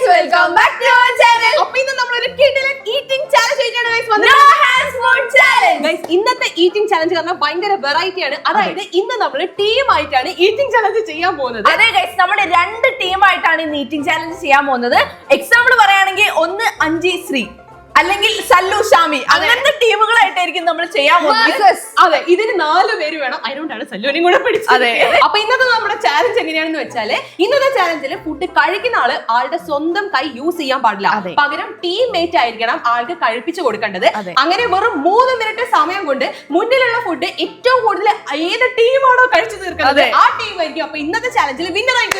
welcome back to our channel. അപ്പോൾ ഇന്ന് നമ്മൾ ഒരു കിടിലൻ ഈറ്റിംഗ് ചാലഞ്ച് ചെയ്യാണ് guys. No hands food challenge. Guys ഇന്നത്തെ ഈറ്റിംഗ് ചാലഞ്ച് കാരണം ഭയങ്കര വെറൈറ്റി ആണ്. അതായത് ഇന്ന് നമ്മൾ ടീം ആയിട്ടാണ് ഈറ്റിംഗ് ചാലഞ്ച് ചെയ്യാൻ പോകുന്നത്. അതെ ഗയ്സ്, നമ്മൾ രണ്ട് ടീമായിട്ടാണ് ഇന്ന് ഈറ്റിംഗ് ചാലഞ്ച് ചെയ്യാൻ പോകുന്നത്. എക്സാമ്പിൾ പറയുകയാണെങ്കിൽ ഒന്ന് അഞ്ജി ശ്രീ അല്ലെങ്കിൽ സല്ലു ഷാമി അങ്ങനത്തെ ടീമുകളായിട്ടായിരിക്കും നമ്മൾ ചെയ്യാൻ പോകുന്നത്. അതെ, ഇതിന് 4 പേര് വേണം. അതിനോണ്ടാണ് സല്ലുവിനെയും കൂടെ പിടിച്ചത്. അതെ. അപ്പൊ ഇന്നത്തെ നമ്മുടെ ചാലഞ്ച് എങ്ങനെയാണെന്ന് വെച്ചാല് ഇന്നത്തെ ചാലഞ്ചിൽ ഫുഡ് കഴിക്കുന്ന ആളുടെ സ്വന്തം കൈ യൂസ് ചെയ്യാൻ പാടില്ല. പകരം ടീം മേറ്റ് ആയിരിക്കണം ആൾക്ക് കഴിപ്പിച്ചു കൊടുക്കേണ്ടത്. അങ്ങനെ വെറും 3 മിനിറ്റ് സമയം കൊണ്ട് മുന്നിലുള്ള ഫുഡ് ഏറ്റവും കൂടുതൽ ഏത് ടീമാണോ കഴിച്ചു തീർക്കുന്നത് ആ ടീം ആയിരിക്കും അപ്പൊ ഇന്നത്തെ ചാലഞ്ചിൽ വിന്നർ ആയിട്ട്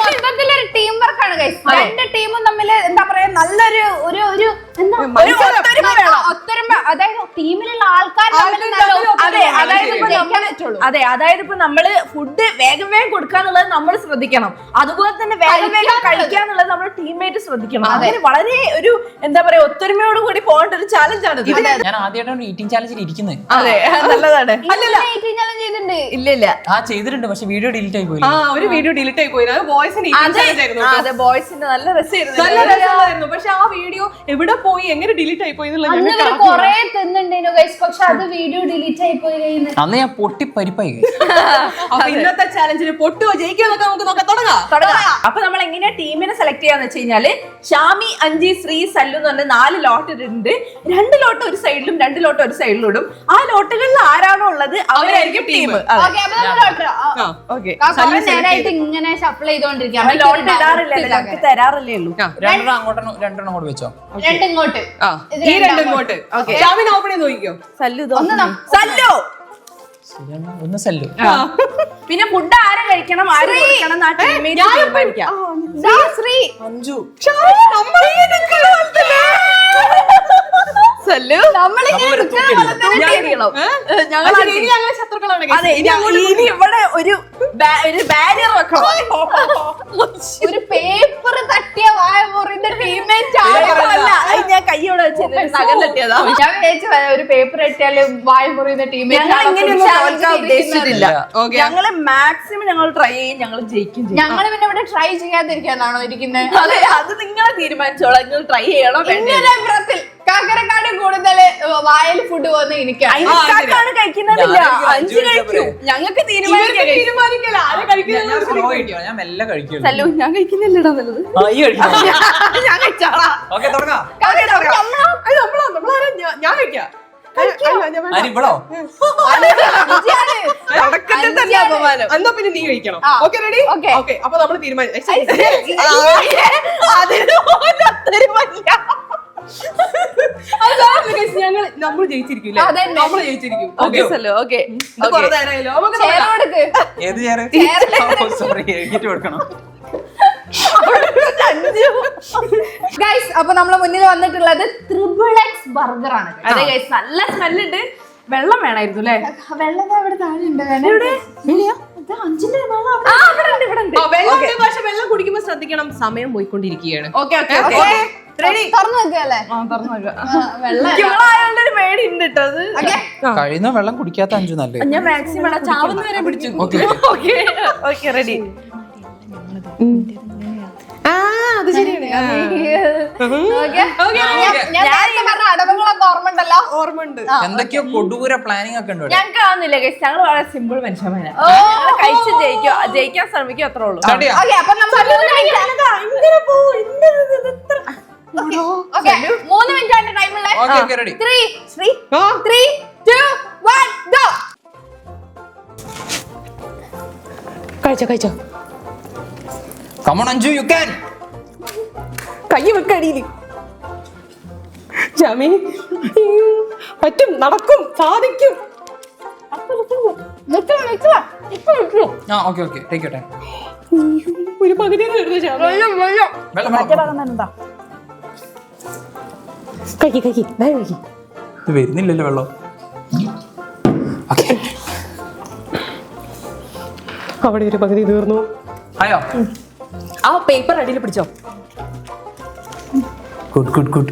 മൊത്തത്തിലൊരു ടീം വർക്കാണ് ഗൈസ്. രണ്ട് ടീമും തമ്മിൽ എന്താ പറയാ നല്ലൊരു ഒത്തൊരുമ, അതായത് ടീമിലുള്ള ആൾക്കാർ അതായത് ഇപ്പൊ നമ്മള് ഫുഡ് വേഗം കൊടുക്കാന്നുള്ളത് നമ്മൾ ശ്രദ്ധിക്കണം. അതുപോലെ തന്നെ വേഗം കഴിക്കാന്നുള്ളത് നമ്മുടെ ടീംമേറ്റ് ശ്രദ്ധിക്കണം. അതിന് വളരെ ഒരു എന്താ പറയാ ഒത്തൊരുമയോട് കൂടി പോകേണ്ട ഒരു ചാലഞ്ച് ആണ്. ഞാൻ ആദ്യമായിട്ടാണ് ഈറ്റിംഗ് ചാലഞ്ചിൽ ഇരിക്കുന്നത്. അതെ, നല്ലതാണ്. ഇല്ല ചെയ്തിട്ടുണ്ട്, പക്ഷെ വീഡിയോ ഡിലീറ്റ് ആയി പോയി. ഒരു വീഡിയോ ഡിലീറ്റ് ആയി പോയി. അതെ, ബോയ്സിന്റെ നല്ല രസമായിരുന്നു. പക്ഷെ ആ വീഡിയോ എവിടെ പോയി എങ്ങനെ ഡിലീറ്റ് ആയി പോയി കൊറേ തിന്നുണ്ടേനു ഗൈസ്, പക്ഷെ അത് വീഡിയോ ഡിലീറ്റ് ആയി പോയി. അന്ന് ഞാൻ പൊട്ടി പരിപ്പായി. അപ്പൊ ഇന്നത്തെ ചാലഞ്ചിന് പൊട്ടുവോ ജയിക്കുമോ നമുക്ക് തുടങ്ങാം. അപ്പൊ നമ്മൾ എങ്ങനെയാ ടീമിനെ സെലക്ട് ചെയ്യാന്ന് വെച്ച് കഴിഞ്ഞാല് ഷാമി, അഞ്ജി, ശ്രീ, സല്ലു എന്ന് പറഞ്ഞ 4 ലോട്ട് ഇട്ടുണ്ട്. 2 ലോട്ട് ഒരു സൈഡിലും 2 ലോട്ട് ഒരു സൈഡിലും ഇടും. ആ ലോട്ടുകളിൽ ആരാണോ ഉള്ളത് അവരായിരിക്കും ടീം. ഇങ്ങനെ സപ്ലൈ ചെയ്തോണ്ടിരിക്കാം. ലോട്ട് ഇടാറില്ലല്ലോ, ഞങ്ങൾക്ക് തരാറില്ലേ ഉള്ളൂ. രണ്ടെണ്ണം അങ്ങോട്ട് വെച്ചോ. രണ്ടിങ്ങോട്ട് ഈ രണ്ടിങ്ങോട്ട്. ഷാമിനെ ഓപ്പൺ ചെയ്ത് നോക്കിക്കോ. സല്ലു ഒന്ന് സല്ലു. പിന്നെ ഫുഡ് ആരും കഴിക്കണം ആരും കഴിക്കണം തീരുമാനിക്കാം. ശ്രീ അഞ്ജു ശത്രുക്കളാണ്. അതെ, ഇനി ഇവിടെ ഒരു ബാരിയർ വെക്കണം. ഒരു പേപ്പർ തട്ടിയ വായ മുറിന്റെ ടീമേറ്റ് ഞാൻ കൈയോടെ വെച്ചത് നഖം തട്ടിയതാ. ഞാൻ വിചാരിച്ചു ഒരു പേപ്പർ തട്ടിയാല് വായ മുറിയുന്ന ടീമേറ്റ്. ഉദ്ദേശിച്ചിട്ടില്ല. ഞങ്ങള് മാക്സിമം ഞങ്ങൾ ട്രൈ ചെയ്യും, ഞങ്ങൾ ജയിക്കും. ഞങ്ങൾ പിന്നെ ഇവിടെ ട്രൈ ചെയ്യാതിരിക്കാനാണോ ഇരിക്കുന്നത്? അതെ, അത് നിങ്ങളെ തീരുമാനിച്ചോളാം. നിങ്ങൾ ട്രൈ ചെയ്യണോ? അഭിപ്രായത്തിൽ കാക്കരക്കാട് കൂടുതൽ വായൽ ഫുഡ് പോകുന്ന എനിക്ക് കഴിക്കുന്നില്ല. അഞ്ച് കഴിക്കും. ഞങ്ങൾക്ക് തീരുമാനിക്കാം. ഞാൻ മെല്ലെ കഴിക്കും. സല്ലു, ഞാൻ കഴിക്കുന്നില്ലടാ നല്ലത്. ഞാൻ കഴിച്ചോളാം. ഞാൻ കഴിക്കാം. എന്നാ പിന്നെ നീ കഴിക്കണം. Okay, ready? ഓക്കെ, അപ്പൊ നമ്മൾ തീരുമാനിച്ചു. നമ്മൾ ജയിച്ചിരിക്കും. നമ്മൾ ജയിച്ചിരിക്കും. അപ്പൊ നമ്മളെ മുന്നിൽ വന്നിട്ടുള്ളത് XXX ബർഗർ ആണ്. അതെ ഗൈസ്, നല്ല സ്മെല്ലുണ്ട്. വെള്ളം വേണമായിരുന്നു അല്ലേ? വെള്ളം ഇവിടെ താഴെ ഉണ്ട്. പക്ഷെ വെള്ളം കുടിക്കുമ്പോ ശ്രദ്ധിക്കണം, സമയം പോയിക്കൊണ്ടിരിക്കുകയാണ്. പേടി ഉണ്ട് കേട്ടോ. കഴിയുന്ന വെള്ളം കുടിക്കാത്ത അഞ്ചു നല്ല. ഞാൻ മാക്സിമം ചാവുന്ന വരെ പിടിച്ചു. Okay, ready. അത് ശരിയാണ്. ഓർമ്മയുണ്ട്. എന്തൊക്കെയോ കൊടൂര പ്ലാനിങ് ഒക്കെ ഉണ്ട്. ഞങ്ങൾക്ക് കാണുന്നില്ല ഗൈസ്, ഞങ്ങൾ വളരെ സിമ്പിൾ മനുഷ്യന്മാരാണ്. കഴിച്ച് ജയിക്കാൻ ശ്രമിക്കും, അത്രേ ഉള്ളൂ. 3 മിനിറ്റ് ആണ് ടൈം ഉള്ളത്. 3, 2, 1 go. കഴിച്ചോ. Come on Anju, you can. കൈ വെക്കടിയില്. ജാമി പറ്റും, നടക്കും, സാധിക്കും. Okay, take your time. ഒരു പകുതി വരുന്നില്ലല്ലോ വെള്ളം. അവിടെ ഒരു പകുതി തീർന്നു. ആയോ? ആ പേപ്പർ അടിയിൽ പിടിച്ചോ. ഗുഡ്.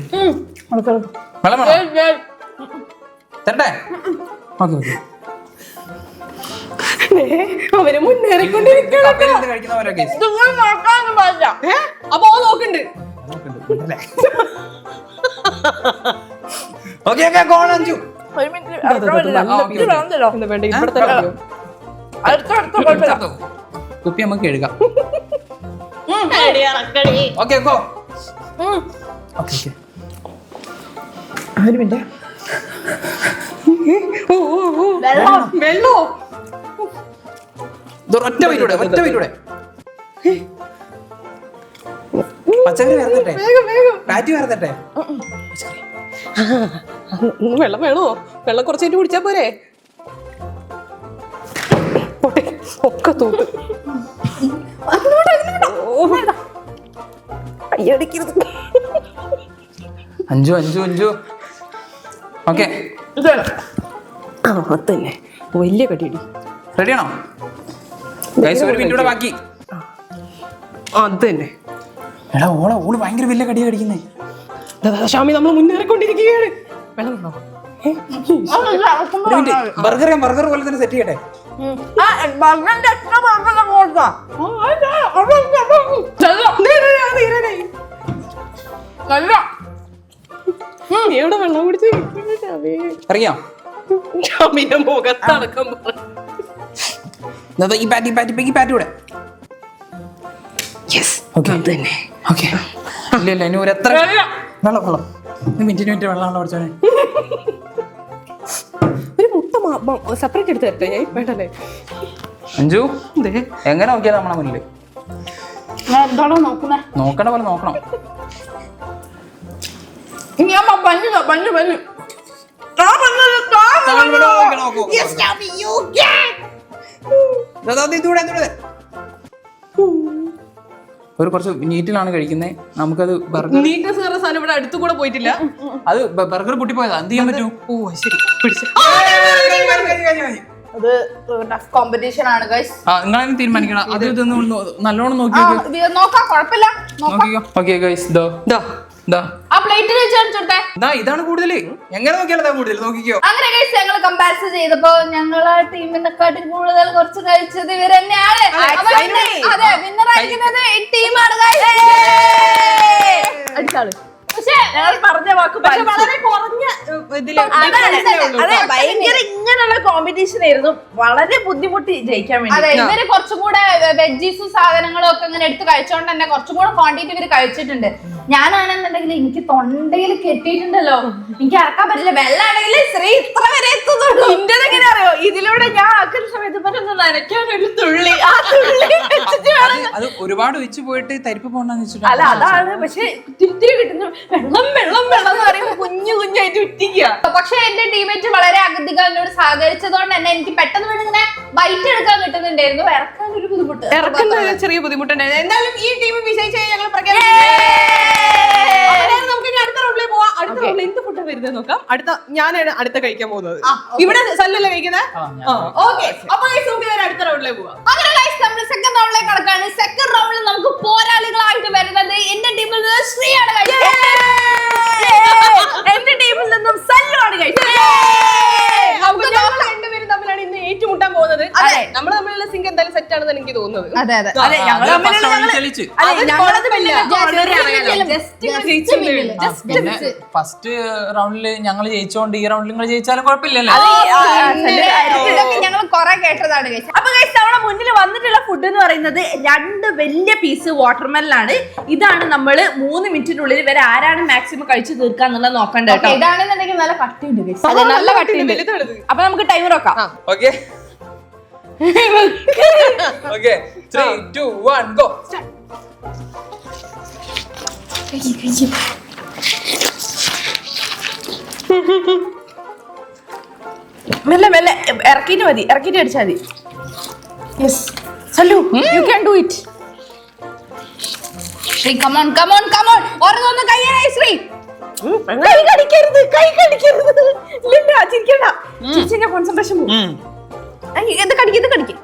വെള്ളം വേണോ? തരട്ടെ? ഓക്കെ. അവര് മുന്നേറിക്കൊണ്ടിരിക്കണം. കപ്പയിൽ നിന്ന് കഴിക്കുന്നവരാ guys. നിങ്ങൾ നോക്കാനൊന്നും പാടില്ല. അപ്പൊ ഓ നോക്കുന്നുണ്ട്. Okay, okay, go on, Anju. ഒരു മിനിറ്റ് അടുത്ത വരില്ല. ഇത് വേണ്ടല്ലോ. എന്താ വേണ്ട ഇവിടെ തന്നെ മതിയോ? അടുത്ത കുഴപ്പമില്ല. കുപ്പി നമുക്ക് കഴുകാം. Okay, go. Okay, okay. ഒരു മിനിറ്റ്. വെള്ളോ ഒറ്റ വീട്ടിലൂടെ പച്ചക്കറി വരട്ടെ, പാറ്റി വരട്ടെ. വെള്ളം വേണോ? വെള്ളം കുറച്ചായിട്ട് കുടിച്ചാ പോരെ? പോട്ടെ, ഒക്കെ തോട്ട് അയ്യടിക്കരുത്. അഞ്ചു ഓക്കെ തന്നെ വലിയ കടിയടി. റെഡിയാണോ? ഒരു മിനിറ്റ് ബാക്കി. അത് തന്നെ. എടാ ഓള് ഭയങ്കര വലിയ കടിയാ കടിക്കുന്നേ. ഷാമി നമ്മൾ മുന്നേറിക്കൊണ്ടിരിക്കുകയാണ്. വെള്ളം വേണോ? ബർഗർ പോലെ തന്നെ സെറ്റ് ചെയ്യട്ടെ. എവിടെ വെള്ളം കുടിച്ച് അറിയാം ഷാമിന്റെ മുഖത്തടക്കം ഈ പാറ്റി കൂടെ. തന്നെ. ഇല്ല ഇനി ഒരു എത്ര വെള്ളം മിനിറ്റ് വെള്ളം പഠിച്ചോനെ. ഒരു മുട്ട സെപ്പറേറ്റ് എടുത്ത് തരട്ടെ ഞാൻ. വേണ്ടല്ലേ അഞ്ജു, എങ്ങനെ നോക്കിയാ നമ്മളെ മുന്നില്? എന്താണോ നോക്കുന്നേ? നോക്കണ പോലെ നോക്കണം. ഒരു കുറച്ച് നീറ്റിലാണ് കഴിക്കുന്നത്. നമുക്കത് ബർഗർ നീറ്റ്നസ് പറഞ്ഞ സാധനം ഇവിടെ അടുത്തു കൂടെ പോയിട്ടില്ല. അത് ബർഗർ പൊട്ടിപ്പോയതാ. എന്ത് ചെയ്യാൻ പറ്റും? ഓ ശരി പിടിച്ചു. അത് ടഫ് കോമ്പറ്റീഷൻ ആണ് ഗൈസ്. നിങ്ങളെ തീരുമാനിക്കണം. അത് ഇതൊന്നും നല്ലോണം നോക്കി നോക്കാം, കുഴപ്പമില്ല. നോക്കിക്കോ. ഓക്കെ ഗൈസ്, ആ പ്ലേറ്റിൽ വെച്ച് കാണിച്ചോട്ടെ. ഇതാണ് കൂടുതൽ. എങ്ങനെ നോക്കിയാലും കൂടുതൽ നോക്കിക്കോ. അങ്ങനെ ഗൈസ് ഞങ്ങൾ കമ്പാരിസൺ ചെയ്തപ്പോ ഞങ്ങളെ ടീമിനെക്കാട്ടി കൂടുതൽ കുറച്ച് കഴിച്ചത് ഇവർ തന്നെയാണ്. അതെ, വിന്നർ ആയിരിക്കുന്നത് ഈ ടീമാണ് ഗൈസ്. അടിച്ചാള്. പക്ഷേ ഞങ്ങൾ പറഞ്ഞ വാക്ക് വളരെ കുറഞ്ഞ ഇതില് അതെ, ഭയങ്കര ഇങ്ങനെയുള്ള കോമ്പറ്റീഷൻ ആയിരുന്നു. വളരെ ബുദ്ധിമുട്ടി ജയിക്കാൻ വേണ്ടി. അതെ, ഇവര് കുറച്ചും കൂടെ വെജീസും സാധനങ്ങളും ഒക്കെ ഇങ്ങനെ എടുത്ത് കഴിച്ചോണ്ട് തന്നെ കുറച്ചും കൂടെ ക്വാണ്ടിറ്റി ഇവര് കഴിച്ചിട്ടുണ്ട്. ഞാനാണെന്നുണ്ടെങ്കിൽ എനിക്ക് തൊണ്ടയിൽ കെട്ടിയിട്ടുണ്ടല്ലോ, എനിക്ക് ഇറക്കാൻ പറ്റില്ല. വെള്ളാണെങ്കിൽ ശ്രീ ഇത്ര വരെ എത്തുന്നുള്ളൂ. ഇന്റത് എങ്ങനെ അറിയോ? ഇതിലൂടെ ഞാൻ ആക്കുന്ന സമയത്ത് പറഞ്ഞൊന്ന് നനയ്ക്കാൻ ഒരു തുള്ളി, ആ തുള്ളി വെച്ചിട്ട് വേണം. അത് ഒരുപാട് ഒഴിച്ചു പോയിട്ട് തരിപ്പ് പോകണ്ടെന്ന് വെച്ചിട്ട്. അല്ല അതാണ്. പക്ഷെ തിരി കിട്ടുന്നു. വെള്ളം എന്ന് പറയുമ്പോൾ കുഞ്ഞായിട്ട് ഉറ്റിക്കുക. പക്ഷെ എന്റെ ടീമേറ്റ് വളരെ അധികം എന്നോട് സഹകരിച്ചതുകൊണ്ട് തന്നെ എനിക്ക് പെട്ടെന്ന് വേണം ഇങ്ങനെ ബൈറ്റ് എടുക്കാൻ കിട്ടുന്നുണ്ടായിരുന്നു. ഇറക്കാൻ ഒരു ബുദ്ധിമുട്ട്, ഇറക്കുന്ന ചെറിയ ബുദ്ധിമുട്ടുണ്ടായിരുന്നു. എന്തായാലും ഈ ടീം വിജയിച്ചാൽ ഞങ്ങൾ നമുക്ക് ഇനി അടുത്ത റൗണ്ടിലേക്ക് പോവാം. അടുത്ത റൗണ്ടിൽ എന്ത് ഫുഡ് വരുന്നത് നോക്കാം. ഞാനാണ് അടുത്ത കഴിക്കാൻ പോകുന്നത്. ഇവിടെ സല്ലല്ലേ കഴിക്കുന്നത്? ഓക്കെ, അപ്പൊ നമുക്ക് അടുത്ത റൗണ്ടിലേക്ക് പോവാം. അങ്ങനെ ഗൈസ് നമ്മൾ സെക്കൻഡ് റൗണ്ടിലേക്ക് കടക്കാണ്. സെക്കൻഡ് റൗണ്ടിൽ നമുക്ക് പോരാളികളായിട്ട് വരുന്നത് എന്റെ ടീമിൽ നിന്ന് ശ്രീയാണ്. എന്റെ ടീമിൽ നിന്നും സല്ലുമാണ് കഴിച്ചത്. രണ്ടുപേരും തമ്മിലാണ് ഇന്ന് ഏറ്റുമുട്ടാൻ പോകുന്നത്. നമ്മൾ തമ്മിലുള്ള സിങ്ക് എന്തായാലും സെറ്റ് ആണെന്ന് എനിക്ക് തോന്നുന്നത്. അതെ അതെ അതെ, ഞങ്ങൾ ഫസ്റ്റ് റൗണ്ടില് ഞങ്ങൾ ജയിച്ചോണ്ട് ഈ റൗണ്ടിൽ നിങ്ങൾ ജയിച്ചാലും കുഴപ്പമില്ലല്ലോ. ഞങ്ങൾ കുറെ കേട്ടതാണ് ഗൈസ്. അപ്പൊ ഗൈസ് നമ്മുടെ മുന്നിൽ വന്നിട്ടുള്ള ഫുഡ് എന്ന് പറയുന്നത് 2 വലിയ പീസ് വാട്ടർമെലനാണ്. ഇതാണ് നമ്മള് 3 മിനിറ്റിനുള്ളിൽ വരെ ആരാണ് മാക്സിമം കഴിച്ചു തീർക്കാന്നുള്ളത് നോക്കണ്ട കേട്ടോ. ഇതാണെന്നുണ്ടെങ്കിൽ നല്ല കട്ടിയുണ്ട് ഗൈസ്. അതെ, നല്ല കട്ടിയുണ്ട്. അപ്പൊ നമുക്ക് ടൈമർ വെക്കാം. Okay okay 3 2 1 go. മെല്ലെ മെല്ലെ ഇറക്കിട്ട് മതി, ഇറക്കിട്ട് അടിച്ചാൽ മതി. Yes Sallu, you can do it. Sree come on come on come on, ഓരോന്ന് കയ്യായി ശ്രീ. കൈ കടിക്കരുത്, കൈ കടിക്കരുത്. ഇല്ല ചിരിക്കണ്ട, ചിരിച്ചാ കോൺസെൻട്രേഷൻ പോകും. ഇത് കടിക്ക്, ഇത് കടിക്ക്.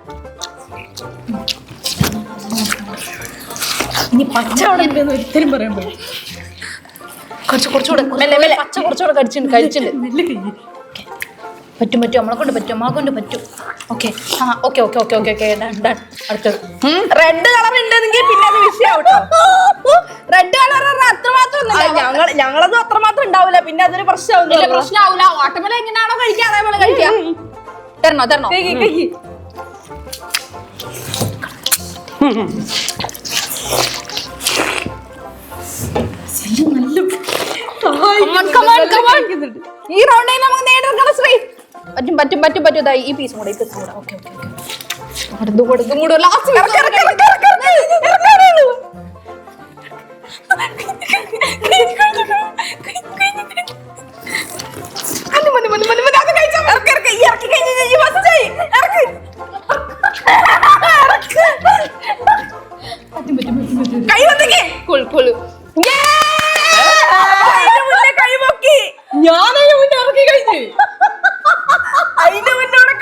ഇനി പച്ച അവിടെ ഉണ്ടെന്ന് ഒരിക്കലും പറയാൻ പറ്റും. കുറച്ചുകൂടെ മെല്ലെ മെല്ലെ പച്ച കുറച്ചുകൂടെ കഴിച്ചിട്ടുണ്ട്. മെല്ലെ കയ്യ്. പറ്റും നമ്മളെ കൊണ്ട് പറ്റും. ഓക്കെ അടുത്തത് റെഡ് കളർ ഉണ്ടെങ്കിൽ പിന്നെ അത് വിഷയാവട്ടോ. റെഡ് കളർ അത്രമാത്രം ഞങ്ങളതും അത്രമാത്രം ഉണ്ടാവില്ല, പിന്നെ അതൊരു പ്രശ്നമാവില്ല. പ്രശ്നമാവൂല. വാട്ടർമെലൻ എങ്ങനെയാണോ കഴിക്കുക അതേപോലെ കഴിക്കാം. തരണോ ഈ റൗണ്ടിൽ നമുക്ക് നേടിയെടുക്കണം ശ്രീ. പറ്റും. ഇതാ ഈ പീസും കൂടെ. ഓക്കെ കൊടുത്തും കൂടെ ലാസ്റ്റ് ഞാനതിന് മുന്നേ ഇറക്കി കഴിഞ്ഞു. അതിന്റെ മുന്നോട്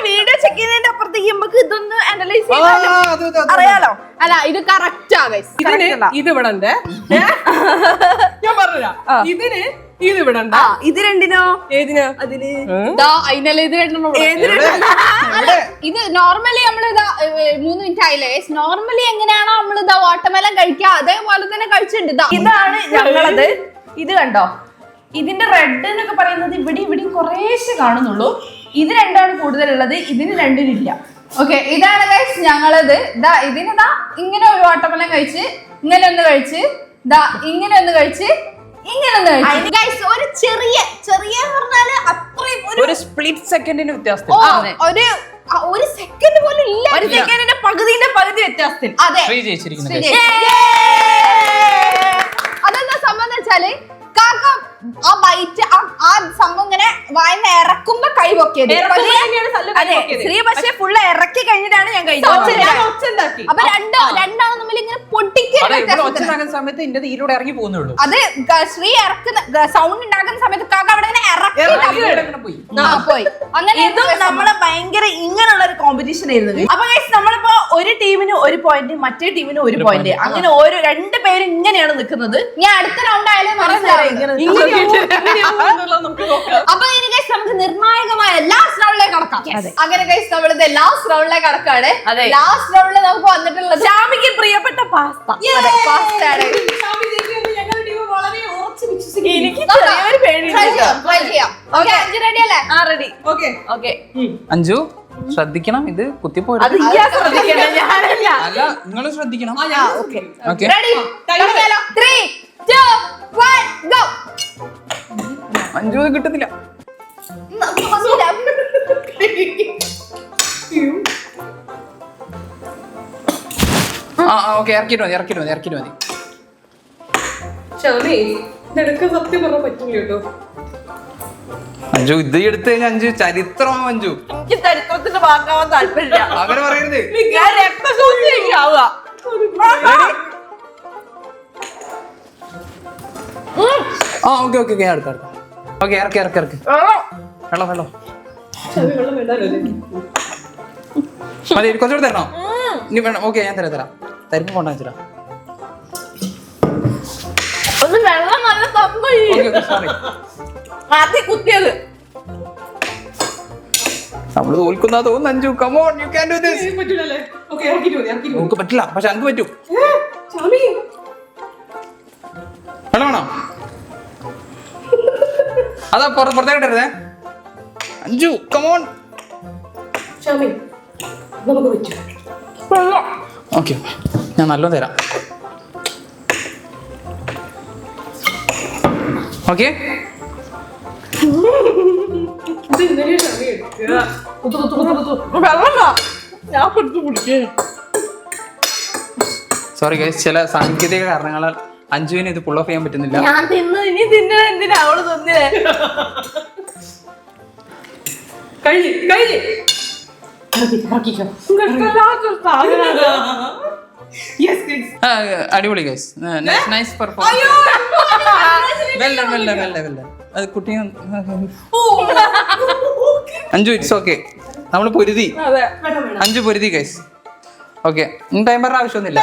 വീഡിയോ ചെക്ക് ചെയ്യുന്നതിന്റെ അപ്പുറത്തേക്ക് നമുക്ക് ഇതൊന്ന് അനലൈസ് ചെയ്യാൻ അറിയാലോ. അല്ല ഇത് കറക്റ്റാ ഗൈസ്. ഇത് ഇവിടെ ഉണ്ട്. ഞാൻ പറഞ്ഞ ഇതിന് ഇത് ഇവിടെ ഉണ്ട്. ഇത് രണ്ടിനോ? ഏതിനാ? അതിന് അതിനല്ല ഇത് രണ്ടെണ്ണം. ഇത് നോർമലി നമ്മൾ ഇതാ 3 മിനിറ്റ് ആയില്ലേ. നോർമലി എങ്ങനെയാണോ നമ്മൾ ഇതാ വാട്ടർമെലൻ കഴിക്കുക അതേപോലെ തന്നെ കഴിച്ചിട്ടുണ്ട്. ഇതാണ് ഞങ്ങളത്. ഇത് കണ്ടോ, ഇതിന്റെ റെഡ് എന്നൊക്കെ പറയുന്നത് ഇവിടെയും കുറേശ്ശെ കാണുന്നുള്ളൂ. ഇത് രണ്ടാണ് കൂടുതലുള്ളത്, ഇതിന് രണ്ടിനില്ല. ഓക്കെ ഇതാണ് ഗൈസ് ഞങ്ങളത്. ഇതാ ഇതിനിതാ ഇങ്ങനെ ഒരു വാട്ടർമെലൻ കഴിച്ച്, ഇങ്ങനെ ഒന്ന് കഴിച്ച്, ഇതാ ഇങ്ങനെ ഒന്ന് കഴിച്ച്, ഇങ്ങനെ ഒന്ന് കഴിച്ച്. ഗൈസ് ഒരു ചെറിയ പറഞ്ഞാല് അത്രയും ഒരു സ്പ്ലിറ്റ് സെക്കൻഡിന് വ്യത്യാസം. ഒരു സെക്കൻഡ് പോലും ഇല്ല. ഒരു സെക്കൻഡിന്റെ പകുതി വ്യത്യാസത്തിൽ. അതെ അതെന്താ സംഭവം വെച്ചാല് കാക്ക ആ ബൈറ്റ് ആ സംഭവം ഇങ്ങനെ വായന്ന് ഇറക്കുമ്പോ കൈ പൊക്കിയത്. അതെ ശ്രീ പക്ഷെ ഫുള്ള് ഇറക്കി കഴിഞ്ഞിട്ടാണ് ഞാൻ കഴിച്ചത്. അപ്പൊ രണ്ടാണ് തമ്മിൽ ഇങ്ങനെ പൊട്ടിക്കുന്ന സമയത്ത് ഇതിന്റെ തീരോടെ ഇറങ്ങി പോകുന്നുള്ളൂ. അത് ശ്രീ ഇറക്കുന്ന സൗണ്ട് ഉണ്ടാക്കുന്ന സമയത്ത് കാക്ക അവിടെ ഇങ്ങനെ പോയി. അങ്ങനെ നമ്മളെ ഭയങ്കര ഇങ്ങനെയുള്ള ഒരു കോമ്പറ്റീഷൻ ആയിരുന്നു. അപ്പൊ നമ്മളിപ്പോ ഒരു ടീമിന് ഒരു പോയിന്റ്, മറ്റേ ടീമിന് ഒരു പോയിന്റ്, അങ്ങനെ ഓരോ 2 പേരും ഇങ്ങനെയാണ് നിൽക്കുന്നത്. ഞാൻ അടുത്ത റൗണ്ട് ആയാലും അപ്പൊ നമുക്ക് നിർണായകമായ ലാസ്റ്റ് റൗണ്ടിലേക്ക് കടക്കാം. അങ്ങനെ ഗൈസ് നമ്മളിത് ലാസ്റ്റ് റൗണ്ടിലേക്ക് കടക്കാണ്. ലാസ്റ്റ് റൗണ്ടിൽ നമുക്ക് വന്നിട്ടുള്ളത് ഷാമിക്ക് പ്രിയപ്പെട്ട പാസ്ത. എനിക്ക് ചെറിയൊരു അഞ്ജു ശ്രദ്ധിക്കണം, ഇത് കുത്തിപ്പോയി. അത് ശ്രദ്ധിക്കണം, ഞാനല്ല. അല്ല നിങ്ങൾ ശ്രദ്ധിക്കണം. അഞ്ജു ഇത് കിട്ടുന്നില്ല. ഓക്കെ ഇറക്കിട്ട് മതി. സത്യം പറഞ്ഞാൽ പറ്റില്ല കേട്ടോ. അഞ്ജു ഇത് എടുത്തു കഴിഞ്ഞാൽ അഞ്ജു ചരിത്രമാവും. അഞ്ജു എനിക്ക് ചരിത്രത്തിന്റെ ഭാഗമാവാൻ താല്പര്യമില്ല. അങ്ങനെ പറയരുത്. ഞാൻ രക്തസൂചിയാവുക. ഓക്കെ ഇറക്കി വെള്ളം മതി. കുറച്ചുകൂടെ തരണോ? ഇനി വേണം. ഓക്കെ ഞാൻ തരാം. തരിപ്പ് കൊണ്ടാ വെച്ചിട്ടാ. വെള്ളം നല്ല സോറി. ആദ്യം കുത്തിയത് നമ്മള് തോൽക്കുന്ന തോന്നുന്നു. Anju come on, you can do this. നമുക്ക് പറ്റില്ല, പക്ഷെ അനക്ക് പറ്റും. വെള്ളം വേണോ? അതാ പുറത്തേക്കിട്ടരുതേ. Anju come on. ഓക്കെ ഞാൻ നല്ലോണം തരാം. ഓക്കെ സോറി ഗൈസ്, ചില സാങ്കേതിക കാരണങ്ങളാൽ അഞ്ജുവിന് ഇത് പുൾ ഓഫ് ചെയ്യാൻ പറ്റുന്നില്ല. ഞാൻ തിന്നു, ഇനി തിന്നണ എന്തിനാ അവള് തിന്നേ? അടിപൊളി ഗൈസ്, നൈസ് പെർഫോമൻസ്. അത് കുട്ടി അഞ്ജു ഇറ്റ്സ് ഓക്കെ. നമ്മള് പൊരുതി, അഞ്ജു പൊരുതി ഗൈസ്. ഓക്കെ ടൈമറിന്റെ ആവശ്യമൊന്നുമില്ല.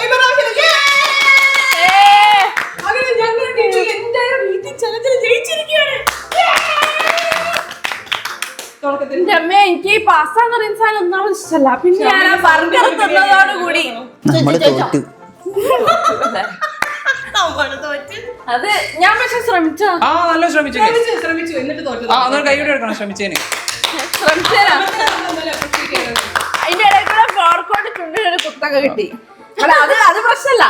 തുടക്കത്തിൽ? എന്റെ അമ്മ എനിക്ക് ഈ പാസ്ത എന്ന് പറയുന്ന സാധനം ഒന്നാമത് ഇഷ്ടമല്ല. പിന്നെ ഞാൻ ആ ബർഗർ തന്നതോടുകൂടി നമ്മള് തോറ്റ്. അത് ഞാൻ പക്ഷെ ശ്രമിച്ചോ ആ നല്ല ശ്രമിച്ചു ശ്രമിച്ചു എന്നിട്ട് തോറ്റത്. ആ അതൊരു കൈയോടെ എടുക്കണം ശ്രമിച്ചേന്. ശ്രമിച്ചേരാ. അതിന്റെ ഇടയിൽ കൂടെ ഫോർക്കോട്ട് ചുണ്ടിനൊരു കുത്തൊക്കെ കിട്ടി. അല്ല അത് പ്രശ്നമല്ല,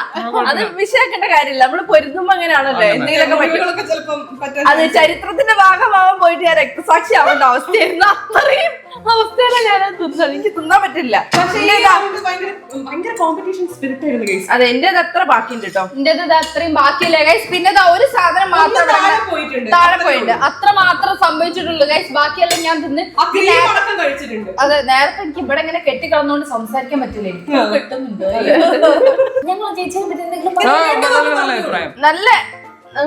അത് വിഷയാക്കേണ്ട കാര്യമില്ല. നമ്മള് പൊരുതുമ്പോ അങ്ങനെയാണല്ലോ എന്തെങ്കിലുമൊക്കെ പറ്റും. കുട്ടികളൊക്കെ ചിലപ്പം പറ്റാൻ അത് ചരിത്രത്തിന്റെ ഭാഗമാവാൻ പോയിട്ട് ഞാൻ രക്തസാക്ഷി ആവേണ്ട അവസ്ഥയായിരുന്നു. അത്രയും അവസ്ഥയിലാണ് ഞാൻ തിന്നത്. എനിക്ക് തിന്നാൻ പറ്റില്ല. പക്ഷേ ഈ round ഭയങ്കര കോമ്പറ്റീഷൻ സ്പിരിറ്റ് ആയിരുന്നു guys. അതെ എന്റേത് അത്ര ബാക്കിയുണ്ട് കേട്ടോ. ഇന്റേത് ഇത് അത്രയും ബാക്കിയില്ല ഗൈസ്. പിന്നെ ദാ ഒരു സാധനം മാത്രം ഇവിടെ താഴെ പോയിട്ടുണ്ട്. താഴെ പോയിട്ടുണ്ട്. അത്ര മാത്രം സംഭവിച്ചിട്ടുള്ളൂ ഗൈസ്. ബാക്കിയെല്ലാം ഞാൻ തിന്ന്. ആ cream അടക്കം കഴിച്ചിട്ടുണ്ട്. അതെ നേരത്തെ എനിക്ക് ഇവിടെ ഇങ്ങനെ കെട്ടിക്കിടന്നോണ്ട് സംസാരിക്കാൻ പറ്റില്ല. കിട്ടുന്നുണ്ട്. ഞങ്ങൾ ചേച്ചിയെ പറ്റി എന്തെങ്കിലും ആ, നല്ല അഭിപ്രായം. നല്ല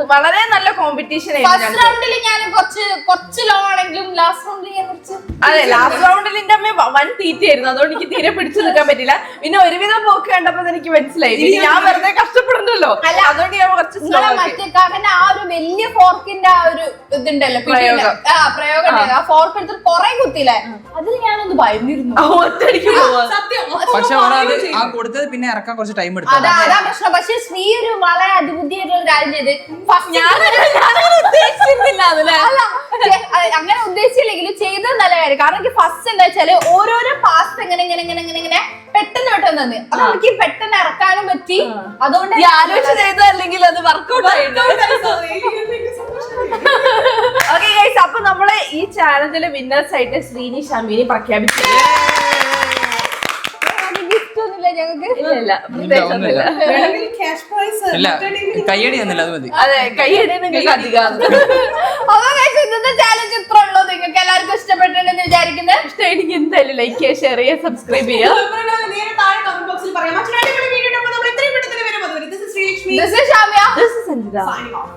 വളരെ നല്ല കോമ്പറ്റീഷൻ ഫസ്റ്റ് റൗണ്ടിൽ ഞാൻ കുറച്ച് ലോ ആണെങ്കിലും ലാസ്റ്റ് റൗണ്ടിൽ ഞാൻ കുറച്ച് അതെ ലാസ്റ്റ് റൗണ്ടിൽ എന്റെ അമ്മ വൻ തീറ്റയായിരുന്നു. അതുകൊണ്ട് എനിക്ക് തീരെ പിടിച്ചു നിൽക്കാൻ പറ്റില്ല. പിന്നെ ഒരുവിധം പോക്ക് കണ്ടപ്പോ എനിക്ക് മനസ്സിലായി പിന്നെ ഞാൻ വെറുതെ കഷ്ടപ്പെടുന്നല്ലോ. അല്ല അതുകൊണ്ട് ഞാൻ കുറച്ച് slow നിങ്ങളെ ആക്കി. മറ്റേ കാക്കന്റെ ആ ഒരു വലിയ ഫോർക്കിന്റെ ആ ഒരു ഇതുണ്ടല്ലോ പ്രയോഗം. പ്രയോഗം ഉണ്ടായിരുന്നു. ആ ഫോർക്ക് എടുത്തിട്ട് കൊറേ കുത്തിയില്ലേ, അതിൽ ഞാനൊന്ന് ഭയന്നിരുന്നു. ആ, ഒറ്റയടിക്ക് പോവാ. സത്യം. പക്ഷെ ഓരത് ആ കൊടുത്തത് പിന്നെ ഇറക്കാൻ കുറച്ച് ടൈം എടുത്തു. അതാ പ്രശ്നം. പക്ഷെ ശ്രീ ഒരു വളരെ അതിബുദ്ധിയായിട്ടുള്ള ഒരു കാര്യം ചെയ്ത് ഞാനങ്ങനെ ഉദ്ദേശിച്ചിരുന്നില്ല അതില്. അല്ല അങ്ങനെ ഉദ്ദേശിച്ചില്ലെങ്കിലും ചെയ്തത് നല്ല കാര്യം. കാരണം എനിക്ക് ഫസ്റ്റ് എന്താ വെച്ചാല് ഓരോരോ പാസ് ഇങ്ങനെ പെട്ടെന്ന് തന്നു. അത് എനിക്ക് പെട്ടെന്ന് ഇറക്കാനും പറ്റി. അതുകൊണ്ട് ഈ ആലോചിച്ച് ചെയ്തതല്ലെങ്കിൽ അത് വർക്കൗട്ട് ആയിട്ട്. ഓക്കെ ഗൈസ്, അപ്പൊ നമ്മള് ഈ ചാലഞ്ചിലെ വിന്നേഴ്സ് ആയിട്ട് ശ്രീനി ഷമീനി പ്രഖ്യാപിച്ചു. ഗിഫ്റ്റൊന്നുമില്ല ഞങ്ങൾക്ക്. ഇല്ല പ്രത്യേകിച്ചൊന്നുമില്ല. വേണമെങ്കിൽ cash prize ഇല്ല മറ്റേ കയ്യടി തന്നില്ല അത് മതി. അതെ കൈയ്യടി നിങ്ങൾക്ക് അധികം. അപ്പൊ guys, ഇന്നത്തെ ചാലഞ്ച് ഇത്ര ഉള്ളൂ. നിങ്ങൾക്ക് എല്ലാവർക്കും ഇഷ്ടപ്പെട്ടിട്ടുണ്ടെന്ന് വിചാരിക്കുന്നത്. എനിക്ക് എന്തായാലും ലൈക്ക് ചെയ്യുക, ഷെയർ ചെയ്യുക, സബ്സ്ക്രൈബ് ചെയ്യുക. നേരെ താഴെ കമന്റ് ബോക്സിൽ പറയാം. മറ്റൊരു അടിപൊളി വീഡിയോ നമ്മൾ എത്രയും പെട്ടെന്ന് വരും. This is Sri Lakshmi. This is Shamya. This is Sanjita. Signing off.